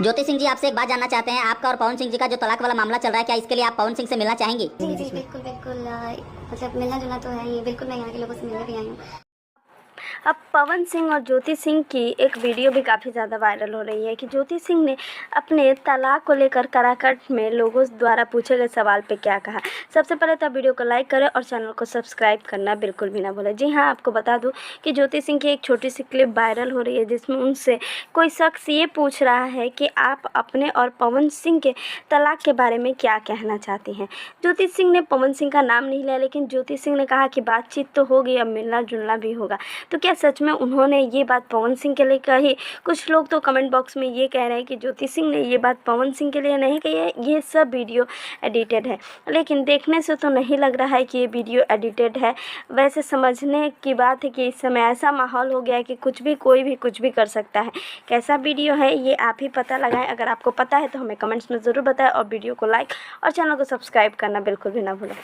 ज्योति सिंह जी, आपसे एक बात जानना चाहते हैं। आपका और पवन सिंह जी का जो तलाक वाला मामला चल रहा है, क्या इसके लिए आप पवन सिंह से मिलना चाहेंगी? जी जी बिल्कुल बिल्कुल मतलब मिलना जुलना तो है ही, बिल्कुल मैं यहाँ के लोगों से मिलने भी आई हूँ। अब पवन सिंह और ज्योति सिंह की एक वीडियो भी काफ़ी ज़्यादा वायरल हो रही है कि ज्योति सिंह ने अपने तलाक को लेकर कराकट में लोगों द्वारा पूछे गए सवाल पे क्या कहा। सबसे पहले तो वीडियो को लाइक करें और चैनल को सब्सक्राइब करना बिल्कुल भी ना भूलें। जी हाँ, आपको बता दूं कि ज्योति सिंह की एक छोटी सी क्लिप वायरल हो रही है जिसमें उनसे कोई शख्स ये पूछ रहा है कि आप अपने और पवन सिंह के तलाक के बारे में क्या कहना चाहती हैं। ज्योति सिंह ने पवन सिंह का नाम नहीं लिया, लेकिन ज्योति सिंह ने कहा कि बातचीत तो होगी, अब मिलना जुलना भी होगा। तो क्या सच में उन्होंने ये बात पवन सिंह के लिए कही? कुछ लोग तो कमेंट बॉक्स में ये कह रहे हैं कि ज्योति सिंह ने ये बात पवन सिंह के लिए नहीं कही है, ये सब वीडियो एडिटेड है। लेकिन देखने से तो नहीं लग रहा है कि ये वीडियो एडिटेड है। वैसे समझने की बात है कि इस समय ऐसा माहौल हो गया है कि कुछ भी कोई भी कुछ भी कर सकता है। कैसा वीडियो है ये आप ही पता लगाएं। अगर आपको पता है तो हमें कमेंट्स में ज़रूर बताएं और वीडियो को लाइक और चैनल को सब्सक्राइब करना बिल्कुल भी ना भूलें।